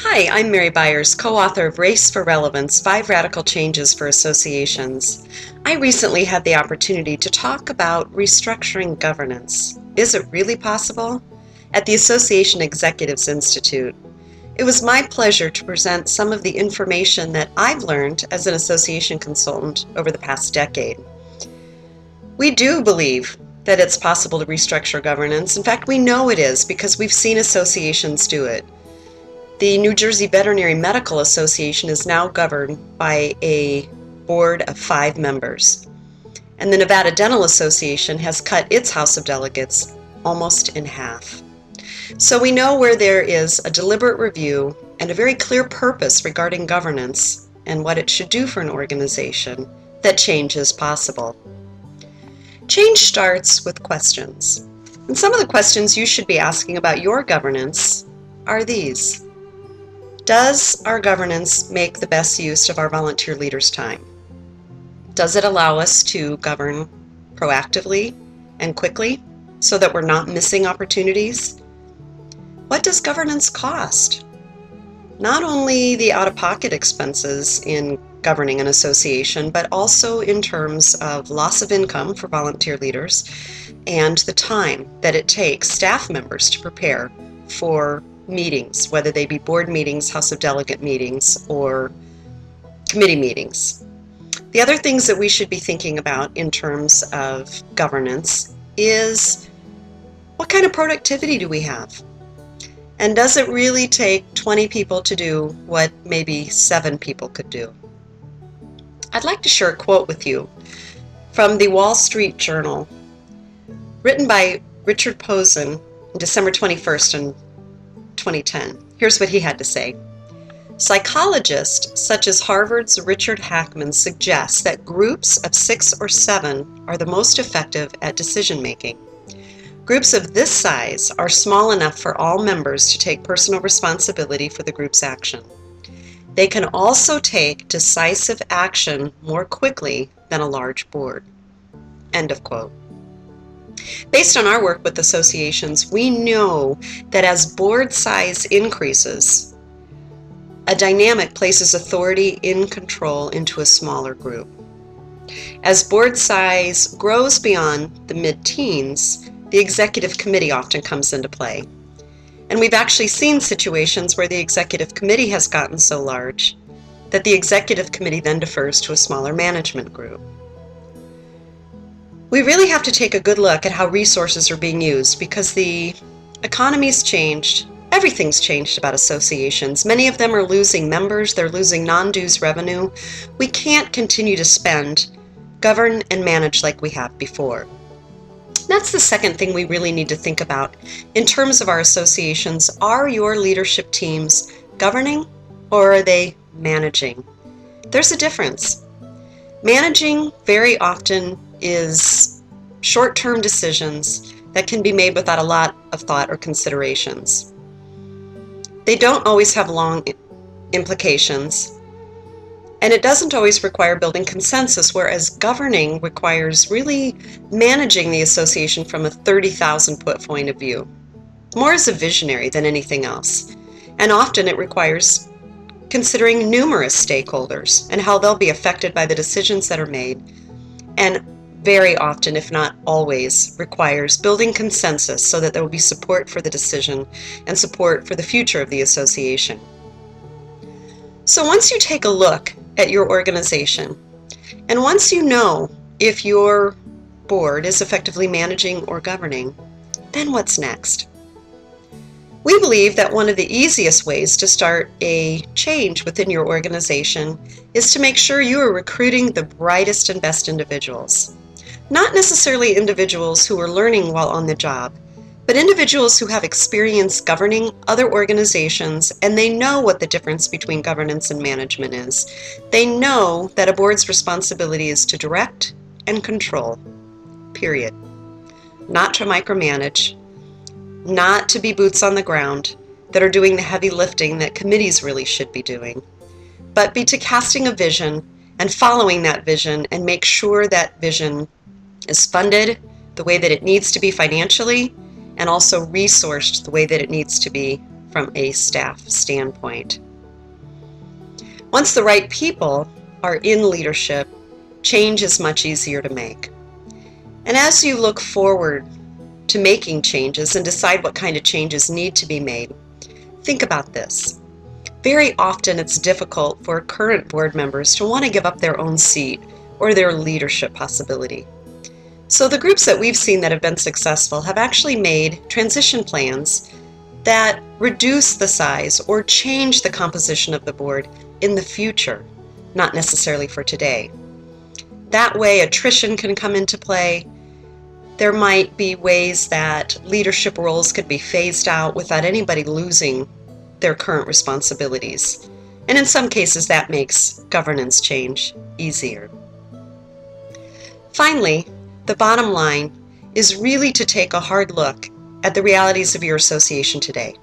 Hi, I'm Mary Byers, co-author of Race for Relevance: 5 Radical Changes for Associations. I recently had the opportunity to talk about restructuring governance. Is it really possible? At the Association Executives Institute. It was my pleasure to present some of the information that I've learned as an association consultant over the past decade. We do believe that it's possible to restructure governance. In fact, we know it is because we've seen associations do it. The New Jersey Veterinary Medical Association is now governed by a board of 5 members. And the Nevada Dental Association has cut its House of Delegates almost in half. So we know where there is a deliberate review and a very clear purpose regarding governance and what it should do for an organization, that change is possible. Change starts with questions. And some of the questions you should be asking about your governance are these. Does our governance make the best use of our volunteer leaders' time? Does it allow us to govern proactively and quickly so that we're not missing opportunities? What does governance cost? Not only the out-of-pocket expenses in governing an association, but also in terms of loss of income for volunteer leaders and the time that it takes staff members to prepare for meetings, whether they be board meetings, House of Delegate meetings, or committee meetings. The other things that we should be thinking about in terms of governance is what kind of productivity do we have? And does it really take 20 people to do what maybe 7 people could do? I'd like to share a quote with you from the Wall Street Journal, written by Richard Posen on December 21st in 2010. Here's what he had to say. Psychologists such as Harvard's Richard Hackman suggest that groups of 6 or 7 are the most effective at decision making. Groups of this size are small enough for all members to take personal responsibility for the group's action. They can also take decisive action more quickly than a large board. End of quote. Based on our work with associations, we know that as board size increases, a dynamic places authority in control into a smaller group. As board size grows beyond the mid-teens, the executive committee often comes into play. And we've actually seen situations where the executive committee has gotten so large that the executive committee then defers to a smaller management group. We really have to take a good look at how resources are being used because the economy's changed. Everything's changed about associations. Many of them are losing members. They're losing non-dues revenue. We can't continue to spend, govern, and manage like we have before. That's the second thing we really need to think about in terms of our associations. Are your leadership teams governing or are they managing? There's a difference. Managing very often is short-term decisions that can be made without a lot of thought or considerations. They don't always have long implications, and it doesn't always require building consensus, whereas governing requires really managing the association from a 30,000-foot point of view, more as a visionary than anything else. And often it requires considering numerous stakeholders and how they'll be affected by the decisions that are made, and very often, if not always, requires building consensus so that there will be support for the decision and support for the future of the association. So once you take a look at your organization, and once you know if your board is effectively managing or governing, then what's next? We believe that one of the easiest ways to start a change within your organization is to make sure you are recruiting the brightest and best individuals. Not necessarily individuals who are learning while on the job, but individuals who have experience governing other organizations and they know what the difference between governance and management is. They know that a board's responsibility is to direct and control, period. Not to micromanage, not to be boots on the ground that are doing the heavy lifting that committees really should be doing, but be to casting a vision and following that vision and make sure that vision is funded the way that it needs to be financially and also resourced the way that it needs to be from from a staff standpoint. Once the right people are in leadership, change is much easier to make. And as you look forward to making changes and decide what kind of changes need to be made, think about this. Very often it's difficult for current board members to want to give up their own seat or their leadership possibility. So the groups that we've seen that have been successful have actually made transition plans that reduce the size or change the composition of the board in the future, not necessarily for today. That way attrition can come into play. There might be ways that leadership roles could be phased out without anybody losing their current responsibilities. And in some cases, that makes governance change easier. Finally, the bottom line is really to take a hard look at the realities of your association today.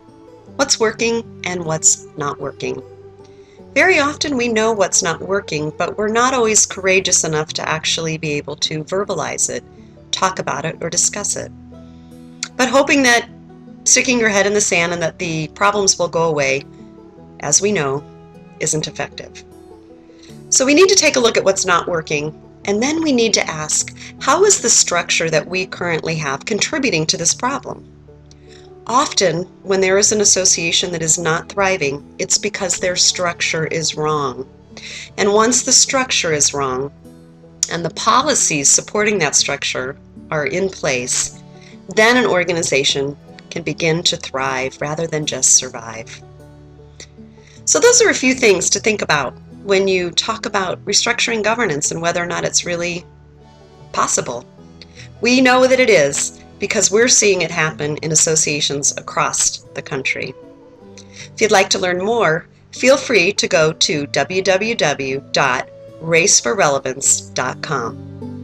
What's working and what's not working. Very often we know what's not working, but we're not always courageous enough to actually be able to verbalize it, talk about it, or discuss it. But hoping that sticking your head in the sand and that the problems will go away, as we know, isn't effective. So we need to take a look at what's not working, and then we need to ask, how is the structure that we currently have contributing to this problem? Often, when there is an association that is not thriving, it's because their structure is wrong. And once the structure is wrong, and the policies supporting that structure are in place, then an organization can begin to thrive rather than just survive. So those are a few things to think about when you talk about restructuring governance and whether or not it's really possible. We know that it is because we're seeing it happen in associations across the country. If you'd like to learn more, feel free to go to www.raceforrelevance.com.